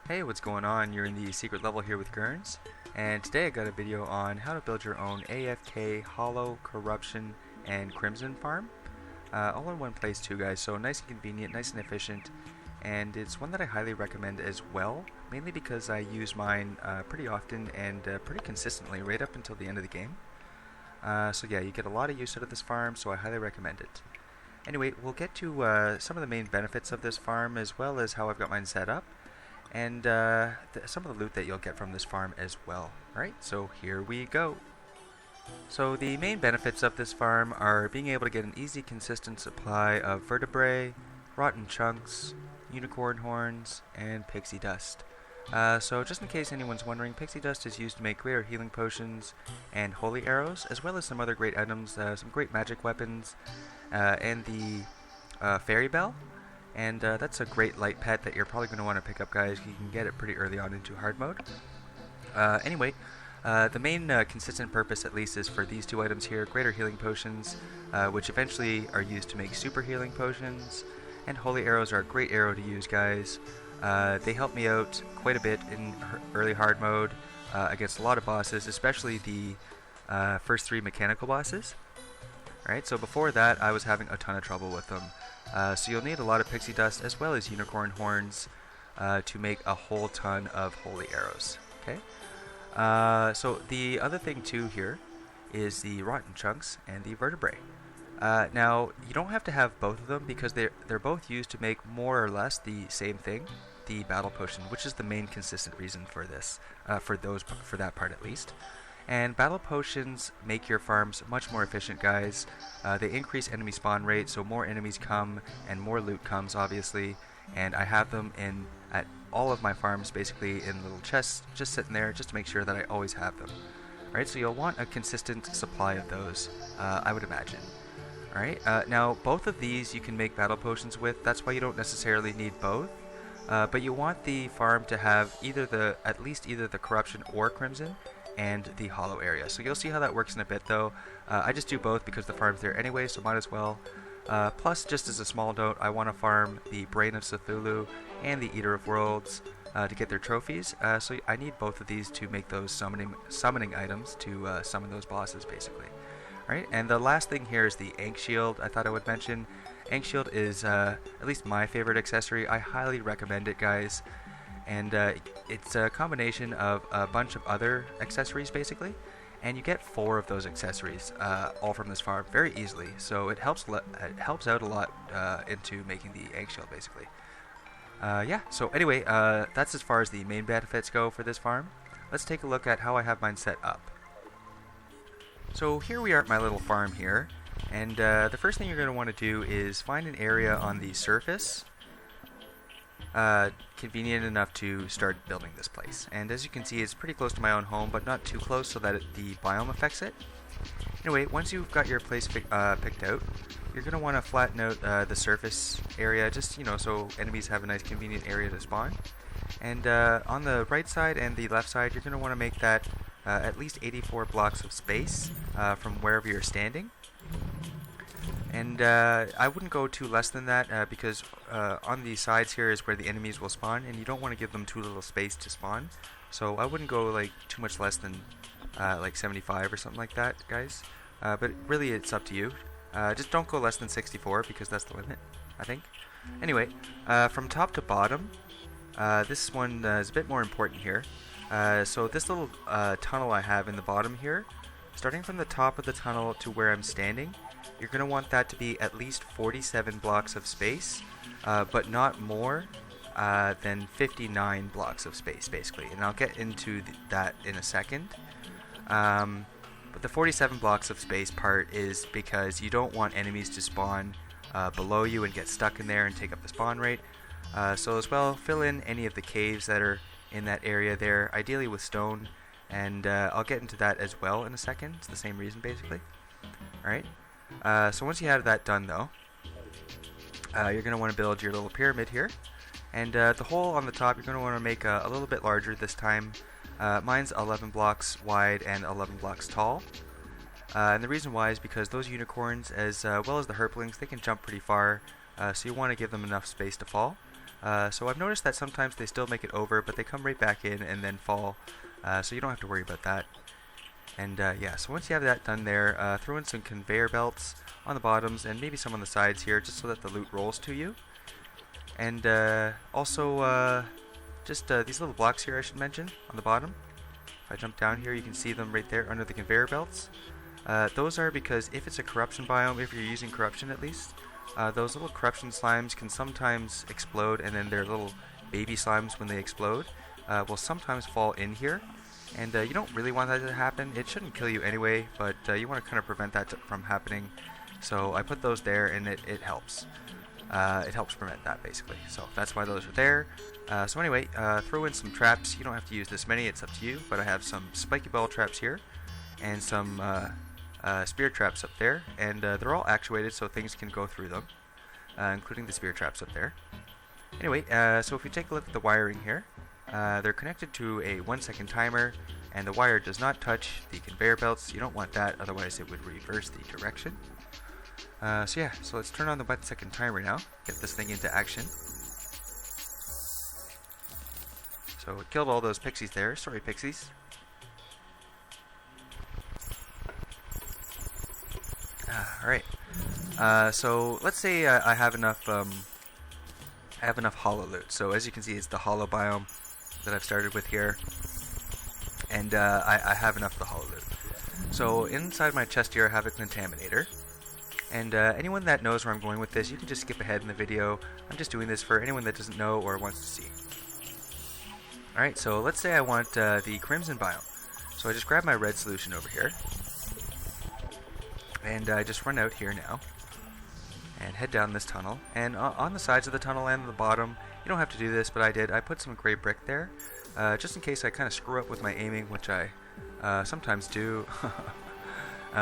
Hey, what's going on? You're in the secret level here with Gurns, and today I got a video on how to build your own AFK Hollow, Corruption, and Crimson farm. All in one place too, guys, so nice and convenient, nice and efficient, and it's one that I highly recommend as well, mainly because I use mine pretty often and pretty consistently right up until the end of the game. So yeah, you get a lot of use out of this farm, so I highly recommend it. Anyway, we'll get to some of the main benefits of this farm as well as how I've got mine set up and some of the loot that you'll get from this farm as well. Alright, so here we go. So the main benefits of this farm are being able to get an easy, consistent supply of vertebrae, rotten chunks, unicorn horns, and pixie dust. So just in case anyone's wondering, pixie dust is used to make greater healing potions and holy arrows, as well as some other great items, some great magic weapons, and the fairy bell. And that's a great light pet that you're probably going to want to pick up, guys. You can get it pretty early on into hard mode. Anyway, the main consistent purpose, at least, is for these two items here: greater healing potions, which eventually are used to make super healing potions, and holy arrows are a great arrow to use, guys. They help me out quite a bit in early hard mode against a lot of bosses, especially the first three mechanical bosses. Alright, so before that, I was having a ton of trouble with them. So you'll need a lot of pixie dust as well as unicorn horns to make a whole ton of holy arrows. Okay. So the other thing too here is the rotten chunks and the vertebrae. Now you don't have to have both of them because they're both used to make more or less the same thing, the battle potion, which is the main consistent reason for this, for that part at least. And battle potions make your farms much more efficient, guys. They increase enemy spawn rate, so more enemies come and more loot comes, obviously. And I have them at all of my farms, basically in little chests, just sitting there, just to make sure that I always have them. Alright, so you'll want a consistent supply of those, I would imagine. Alright, now both of these you can make battle potions with. That's why you don't necessarily need both. But you want the farm to have at least either the corruption or crimson and the hollow area. So you'll see how that works in a bit, though. I just do both because the farm's there anyway, so might as well. Plus, just as a small note, I want to farm the Brain of Cthulhu and the Eater of Worlds to get their trophies. So I need both of these to make those summoning items to summon those bosses, basically. Alright, and the last thing here is the Ankh Shield I thought I would mention. Ankh Shield is at least my favorite accessory. I highly recommend it, guys. And it's a combination of a bunch of other accessories, basically, and you get 4 of those accessories all from this farm very easily. So it helps out a lot into making the Ankh Shield, basically. Yeah. So anyway, that's as far as the main benefits go for this farm. Let's take a look at how I have mine set up. So here we are at my little farm here, and the first thing you're going to want to do is find an area on the surface convenient enough to start building this place. And as you can see, it's pretty close to my own home, but not too close so that the biome affects it. Anyway, once you've got your place picked out, you're going to want to flatten out the surface area, just, so enemies have a nice convenient area to spawn. And on the right side and the left side, you're going to want to make that at least 84 blocks of space from wherever you're standing. And I wouldn't go too less than that because on the sides here is where the enemies will spawn, and you don't want to give them too little space to spawn. So I wouldn't go like too much less than like 75 or something like that, guys. But really, it's up to you. Just don't go less than 64 because that's the limit, I think. Anyway, from top to bottom, this one is a bit more important here. So this little tunnel I have in the bottom here, starting from the top of the tunnel to where I'm standing, you're going to want that to be at least 47 blocks of space, but not more than 59 blocks of space, basically. And I'll get into that in a second. But the 47 blocks of space part is because you don't want enemies to spawn below you and get stuck in there and take up the spawn rate. So as well, fill in any of the caves that are in that area there, ideally with stone. And I'll get into that as well in a second. It's the same reason, basically. Alright. So once you have that done, though, you're going to want to build your little pyramid here. And the hole on the top, you're going to want to make a little bit larger this time. Mine's 11 blocks wide and 11 blocks tall. And the reason why is because those unicorns, as well as the herplings, they can jump pretty far. So you want to give them enough space to fall. So I've noticed that sometimes they still make it over, but they come right back in and then fall, so you don't have to worry about that. And yeah, so once you have that done there, throw in some conveyor belts on the bottoms and maybe some on the sides here, just so that the loot rolls to you. And also just these little blocks here I should mention on the bottom. If I jump down here, you can see them right there under the conveyor belts. Those are because if it's a corruption biome, if you're using corruption at least, those little corruption slimes can sometimes explode, and then their little baby slimes, when they explode, will sometimes fall in here. And you don't really want that to happen. It shouldn't kill you anyway, but you want to kind of prevent that from happening. So I put those there, and it helps. It helps prevent that, basically. So that's why those are there. So anyway, throw in some traps. You don't have to use this many, it's up to you. But I have some spiky ball traps here, and some spear traps up there. And they're all actuated, so things can go through them, including the spear traps up there. Anyway, so if you take a look at the wiring here, they're connected to a 1-second timer, and the wire does not touch the conveyor belts. You don't want that, otherwise it would reverse the direction. So yeah, so let's turn on the 1-second timer now, get this thing into action. So it killed all those pixies there. Sorry, pixies. Alright. So let's say I have enough hollow loot. So as you can see, it's the hollow biome that I've started with here, and I have enough of the hollow loot. So inside my chest here I have a contaminator, and anyone that knows where I'm going with this, you can just skip ahead in the video. I'm just doing this for anyone that doesn't know or wants to see. Alright, so let's say I want the crimson biome. So I just grab my red solution over here, and I just run out here now and head down this tunnel. And on the sides of the tunnel and the bottom, you don't have to do this, but I did. I put some gray brick there, just in case I kind of screw up with my aiming, which I sometimes do.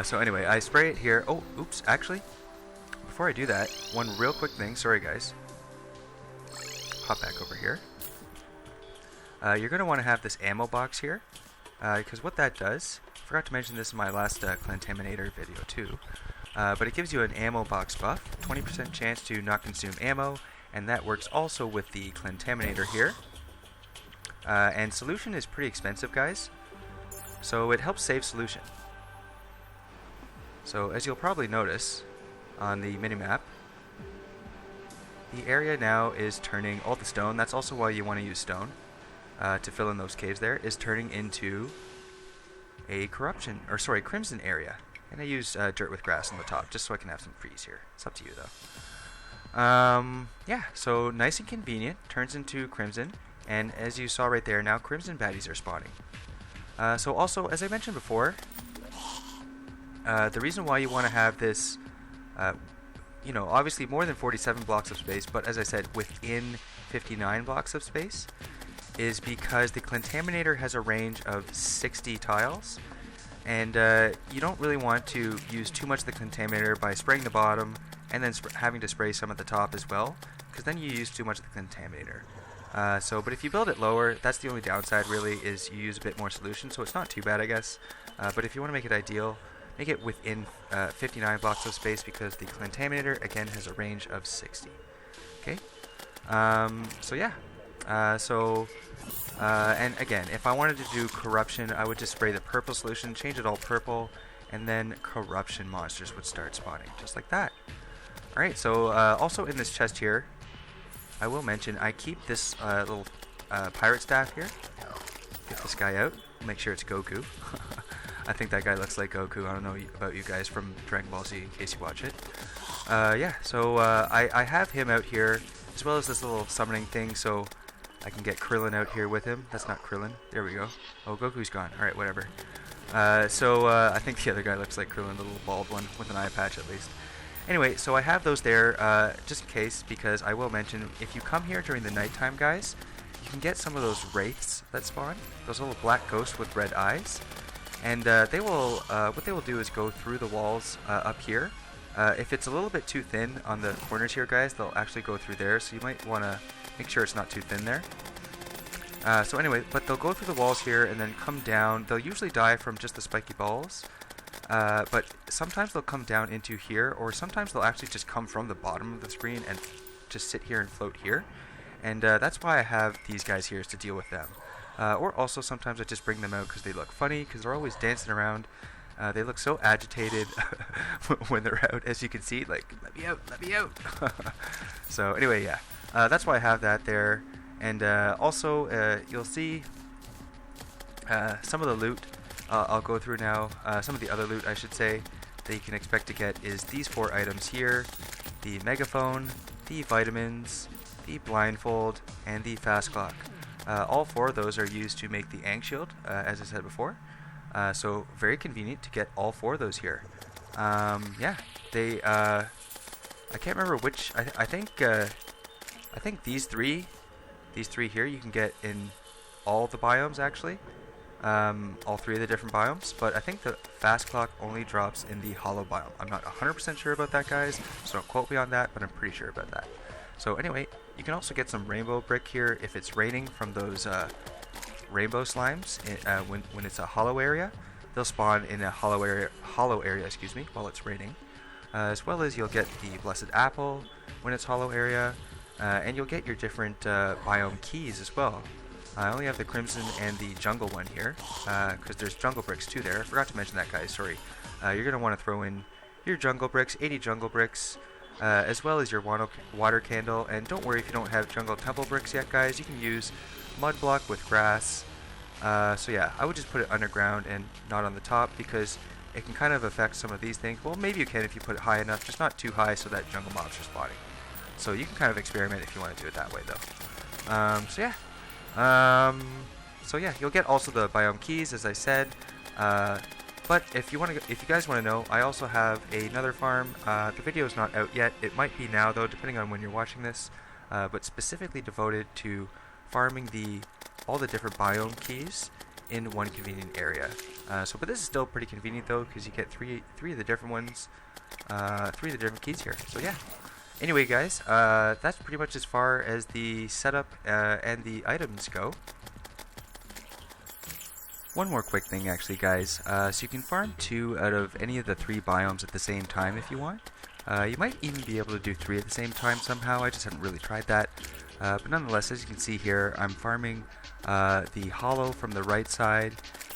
So anyway, I spray it here. Oh, oops, actually, before I do that, one real quick thing. Sorry, guys. Hop back over here. You're going to want to have this ammo box here, because what that does, I forgot to mention this in my last Contaminator video too, but it gives you an ammo box buff, 20% chance to not consume ammo, and that works also with the Contaminator here. And solution is pretty expensive, guys, so it helps save solution. So as you'll probably notice on the minimap, the area now is turning, all the stone, that's also why you want to use stone to fill in those caves there, is turning into a crimson area. And I use dirt with grass on the top, just so I can have some trees here. It's up to you, though. Yeah, so nice and convenient, turns into crimson, and as you saw right there, now crimson baddies are spawning. So also, as I mentioned before, the reason why you want to have this, you know, obviously more than 47 blocks of space, but as I said, within 59 blocks of space, is because the Contaminator has a range of 60 tiles, and you don't really want to use too much of the Contaminator by spraying the bottom and then having to spray some at the top as well, because then you use too much of the Contaminator. But if you build it lower, that's the only downside really, is you use a bit more solution, so it's not too bad, I guess. But if you want to make it ideal, make it within 59 blocks of space, because the Contaminator again has a range of 60. Okay. So yeah. And again, if I wanted to do corruption, I would just spray the purple solution, change it all purple, and then corruption monsters would start spawning, just like that. Alright, so also in this chest here, I will mention, I keep this little pirate staff here. Get this guy out, make sure it's Goku. I think that guy looks like Goku. I don't know about you guys from Dragon Ball Z, in case you watch it. Yeah, so I have him out here, as well as this little summoning thing, so I can get Krillin out here with him. That's not Krillin. There we go. Oh, Goku's gone. Alright, whatever. I think the other guy looks like Krillin, the little bald one, with an eye patch at least. Anyway, so I have those there, just in case, because I will mention, if you come here during the nighttime, guys, you can get some of those wraiths that spawn, those little black ghosts with red eyes, and they will, what they will do is go through the walls up here. If it's a little bit too thin on the corners here, guys, they'll actually go through there, so you might want to make sure it's not too thin there. So anyway, but they'll go through the walls here and then come down. They'll usually die from just the spiky balls, but sometimes they'll come down into here, or sometimes they'll actually just come from the bottom of the screen and just sit here and float here. and that's why I have these guys here, is to deal with them. Or also sometimes I just bring them out because they look funny, because they're always dancing around. They look so agitated when they're out, as you can see, like, let me out, let me out. So anyway, yeah, that's why I have that there. And also, you'll see some of the loot I'll go through now. Some of the other loot, I should say, that you can expect to get is these 4 items here: the megaphone, the vitamins, the blindfold, and the fast clock. All 4 of those are used to make the Ang shield, as I said before. So very convenient to get all 4 of those here. Yeah, they. I can't remember which. I think these three here you can get in all the biomes, actually. All 3 of the different biomes, but I think the fast clock only drops in the hollow biome. I'm not 100% sure about that, guys, so don't quote me on that, but I'm pretty sure about that. So anyway, you can also get some rainbow brick here if it's raining from those rainbow slimes. When it's a hollow area, they'll spawn in a hollow area, while it's raining. As well as you'll get the blessed apple when it's hollow area, and you'll get your different biome keys as well. I only have the crimson and the jungle one here, because there's jungle bricks too there. I forgot to mention that, guys, sorry. You're going to want to throw in your jungle bricks, 80 jungle bricks, as well as your water candle. And don't worry if you don't have jungle temple bricks yet, guys. You can use mud block with grass. So yeah, I would just put it underground and not on the top, because it can kind of affect some of these things. Well, maybe you can if you put it high enough, just not too high so that jungle mobs are spawning. So you can kind of experiment if you want to do it that way, though. So yeah. So yeah, you'll get also the biome keys, as I said. But if you guys want to know, I also have another farm. The video is not out yet. It might be now, though, depending on when you're watching this. But specifically devoted to farming all the different biome keys in one convenient area. But this is still pretty convenient, though, because you get three of the different ones, 3 of the different keys here. So yeah. Anyway, guys, that's pretty much as far as the setup and the items go. One more quick thing, actually, guys. So you can farm 2 out of any of the 3 biomes at the same time if you want. You might even be able to do 3 at the same time somehow. I just haven't really tried that. But nonetheless, as you can see here, I'm farming the hollow from the right side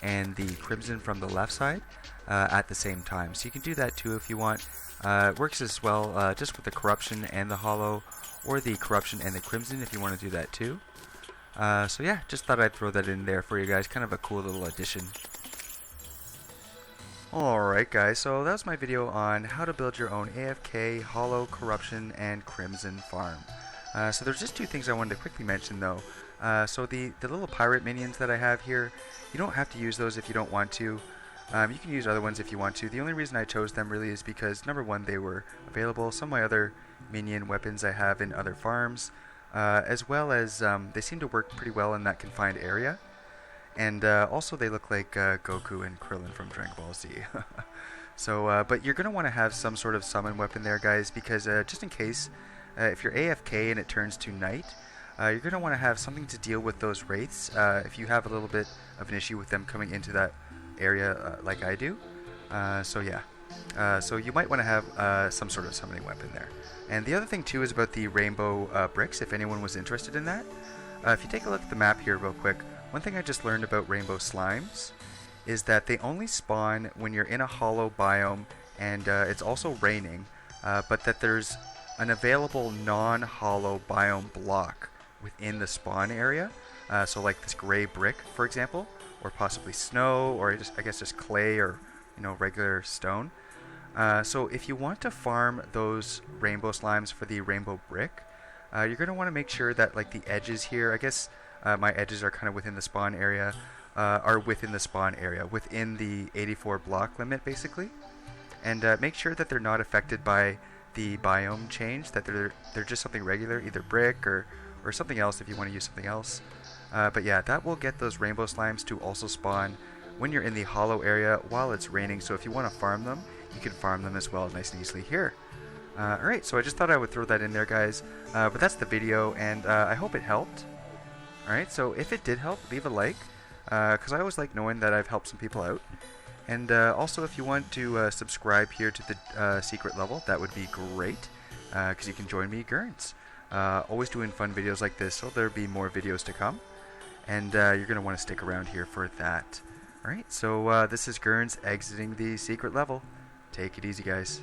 and the crimson from the left side at the same time. So you can do that too if you want. It works as well just with the corruption and the hollow, or the corruption and the crimson if you want to do that too. So yeah, just thought I'd throw that in there for you guys, kind of a cool little addition. Alright, guys, so that was my video on how to build your own AFK Hallow, corruption, and crimson farm. So there's just 2 things I wanted to quickly mention, though. So the little pirate minions that I have here, you don't have to use those if you don't want to. You can use other ones if you want to. The only reason I chose them really is because, number 1, they were available. Some of my other minion weapons I have in other farms, as well as they seem to work pretty well in that confined area. And also they look like Goku and Krillin from Dragon Ball Z. So, but you're going to want to have some sort of summon weapon there, guys, because just in case, if you're AFK and it turns to night, you're going to want to have something to deal with those wraiths if you have a little bit of an issue with them coming into that area like I do. So yeah, so you might want to have some sort of summoning weapon there. And the other thing too is about the rainbow bricks, if anyone was interested in that. If you take a look at the map here real quick, one thing I just learned about rainbow slimes is that they only spawn when you're in a hollow biome and it's also raining, but that there's an available non-hollow biome block within the spawn area. So like this gray brick, for example, or possibly snow, or I guess just clay, or regular stone. So if you want to farm those rainbow slimes for the rainbow brick, you're going to want to make sure that like the edges here, I guess my edges are kind of within the spawn area, within the 84 block limit basically, and make sure that they're not affected by the biome change, that they're just something regular, either brick or something else if you want to use something else. But yeah, that will get those rainbow slimes to also spawn when you're in the hollow area while it's raining. So if you want to farm them, you can farm them as well nice and easily here. Alright, so I just thought I would throw that in there, guys. But that's the video, and I hope it helped. Alright, so if it did help, leave a like, because I always like knowing that I've helped some people out. And also, if you want to subscribe here to the secret level, that would be great, because you can join me, Gurns. Always doing fun videos like this, so there'll be more videos to come. And you're going to want to stick around here for that. Alright, so this is Gurns exiting the secret level. Take it easy, guys.